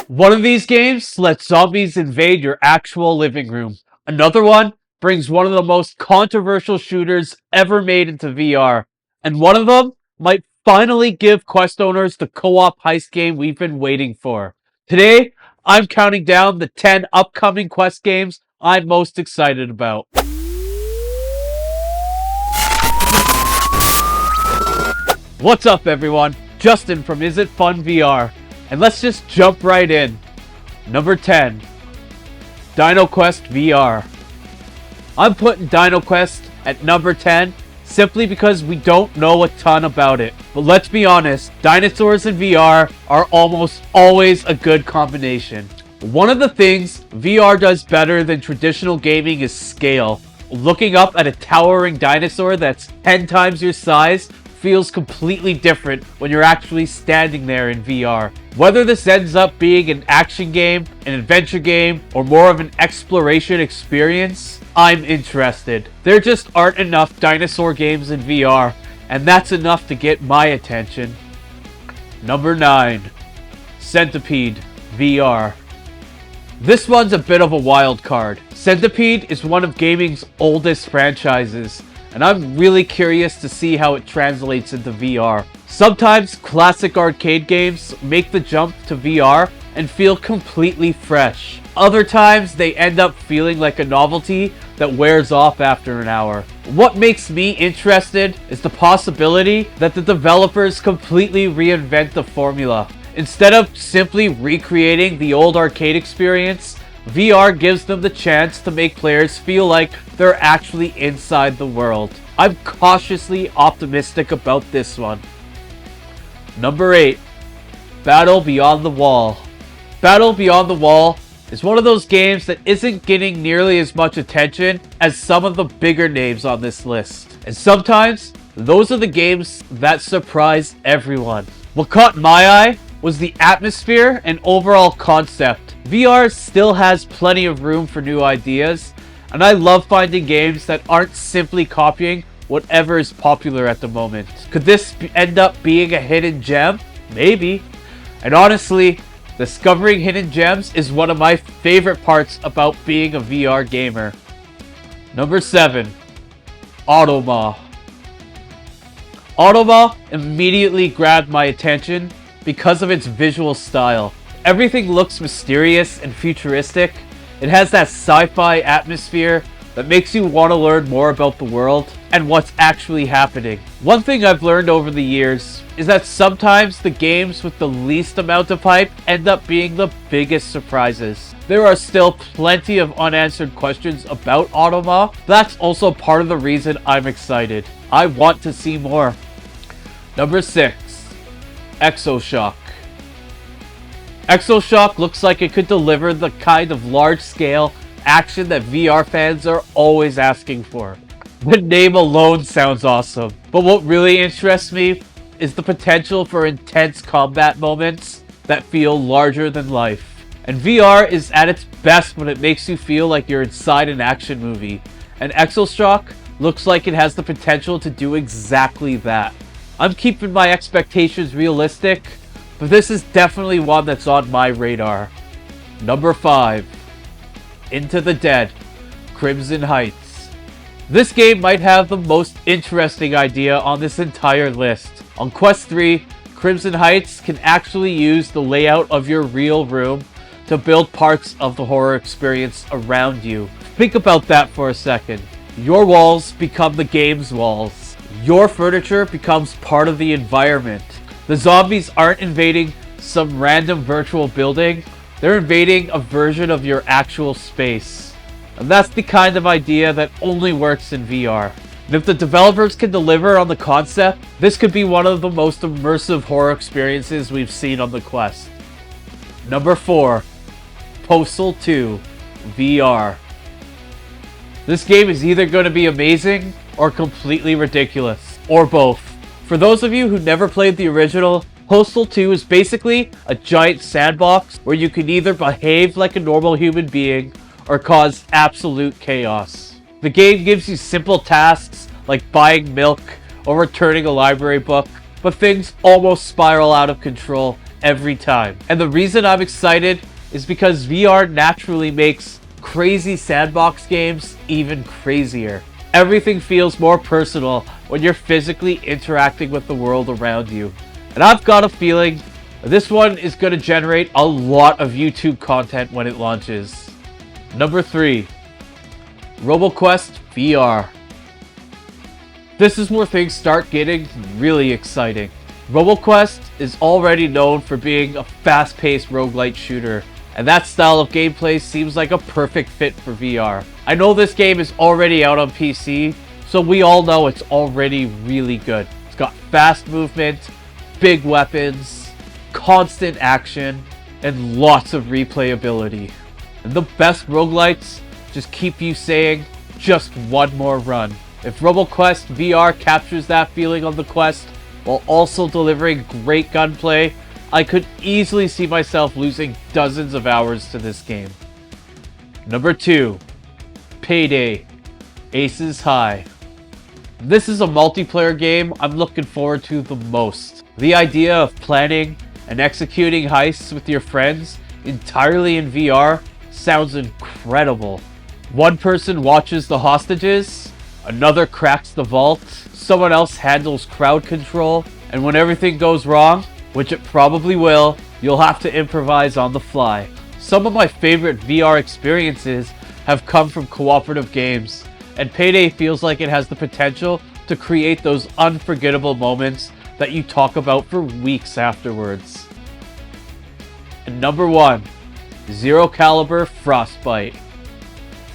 One of these games lets zombies invade your actual living room. Another one brings one of the most controversial shooters ever made into VR. And one of them might finally give Quest owners the co-op heist game we've been waiting for. Today, I'm counting down the 10 upcoming Quest games I'm most excited about. What's up, everyone? Justin from Is It Fun VR. And let's just jump right in. Number 10, Dino Quest VR. I'm putting Dino Quest at number 10 simply because we don't know a ton about it. But let's be honest, dinosaurs in VR are almost always a good combination. One of the things VR does better than traditional gaming is scale. Looking up at a towering dinosaur that's 10 times your size feels completely different when you're actually standing there in VR. Whether this ends up being an action game, an adventure game, or more of an exploration experience, I'm interested. There just aren't enough dinosaur games in VR, and that's enough to get my attention. Number 9, Centipede VR. This one's a bit of a wild card. Centipede is one of gaming's oldest franchises, and I'm really curious to see how it translates into VR. Sometimes classic arcade games make the jump to VR and feel completely fresh. Other times they end up feeling like a novelty that wears off after an hour. What makes me interested is the possibility that the developers completely reinvent the formula. Instead of simply recreating the old arcade experience, VR gives them the chance to make players feel like they're actually inside the world. I'm cautiously optimistic about this one. Number 8, Battle Beyond the Wall. Battle Beyond the Wall is one of those games that isn't getting nearly as much attention as some of the bigger names on this list. And sometimes, those are the games that surprise everyone. What caught my eye was the atmosphere and overall concept. VR still has plenty of room for new ideas, and I love finding games that aren't simply copying whatever is popular at the moment. Could this end up being a hidden gem? Maybe. And honestly, discovering hidden gems is one of my favorite parts about being a VR gamer. Number 7, Automa. Automa immediately grabbed my attention because of its visual style. Everything looks mysterious and futuristic. It has that sci-fi atmosphere that makes you want to learn more about the world and what's actually happening. One thing I've learned over the years is that sometimes the games with the least amount of hype end up being the biggest surprises. There are still plenty of unanswered questions about Automa. That's also part of the reason I'm excited. I want to see more. Number 6, Exoshock. Exoshock looks like it could deliver the kind of large-scale action that VR fans are always asking for. The name alone sounds awesome, but what really interests me is the potential for intense combat moments that feel larger than life. And VR is at its best when it makes you feel like you're inside an action movie, and Exoshock looks like it has the potential to do exactly that. I'm keeping my expectations realistic, but this is definitely one that's on my radar. Number 5, Into the Dead, Crimson Heights. This game might have the most interesting idea on this entire list. On Quest 3, Crimson Heights can actually use the layout of your real room to build parts of the horror experience around you. Think about that for a second. Your walls become the game's walls. Your furniture becomes part of the environment. The zombies aren't invading some random virtual building, they're invading a version of your actual space. And that's the kind of idea that only works in VR. And if the developers can deliver on the concept, this could be one of the most immersive horror experiences we've seen on the Quest. Number 4, Postal 2 VR. This game is either going to be amazing or completely ridiculous, or both. For those of you who never played the original, Postal 2 is basically a giant sandbox where you can either behave like a normal human being or cause absolute chaos. The game gives you simple tasks like buying milk or returning a library book, but things almost spiral out of control every time. And the reason I'm excited is because VR naturally makes crazy sandbox games even crazier. Everything feels more personal when you're physically interacting with the world around you. And I've got a feeling this one is going to generate a lot of YouTube content when it launches. Number 3. Roboquest VR. This is where things start getting really exciting. Roboquest is already known for being a fast-paced roguelite shooter, and that style of gameplay seems like a perfect fit for VR. I know this game is already out on PC, so we all know it's already really good. It's got fast movement, big weapons, constant action, and lots of replayability. And the best roguelites just keep you saying, just one more run. If Roboquest VR captures that feeling on the Quest while also delivering great gunplay, I could easily see myself losing dozens of hours to this game. Number 2. Payday. Aces High. This is a multiplayer game I'm looking forward to the most. The idea of planning and executing heists with your friends entirely in VR sounds incredible. One person watches the hostages, another cracks the vault, someone else handles crowd control, and when everything goes wrong, which it probably will, you'll have to improvise on the fly. Some of my favorite VR experiences have come from cooperative games, and Payday feels like it has the potential to create those unforgettable moments that you talk about for weeks afterwards. And number 1, Zero Caliber Frostbite.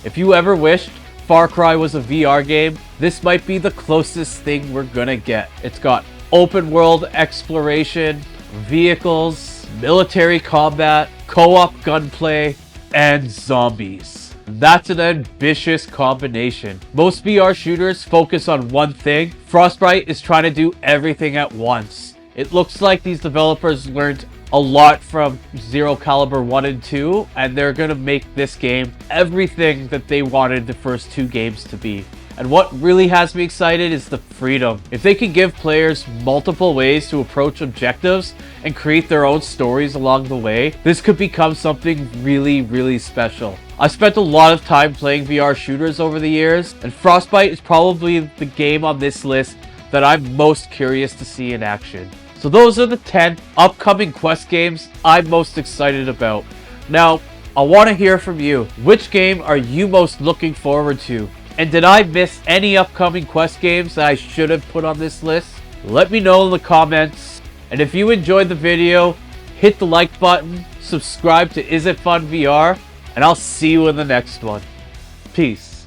If you ever wished Far Cry was a VR game, this might be the closest thing we're gonna get. It's got open world exploration, vehicles, military combat, co-op gunplay, and zombies. That's an ambitious combination. Most VR shooters focus on one thing. Frostbite is trying to do everything at once. It looks like these developers learned a lot from Zero Caliber 1 and 2, and they're gonna make this game everything that they wanted the first 2 games to be. And what really has me excited is the freedom. If they can give players multiple ways to approach objectives and create their own stories along the way, this could become something really, really special. I spent a lot of time playing VR shooters over the years, and Frostbite is probably the game on this list that I'm most curious to see in action. So those are the 10 upcoming Quest games I'm most excited about. Now, I want to hear from you. Which game are you most looking forward to? And did I miss any upcoming Quest games that I should have put on this list? Let me know in the comments. And if you enjoyed the video, hit the like button, subscribe to Is It Fun VR, and I'll see you in the next one. Peace.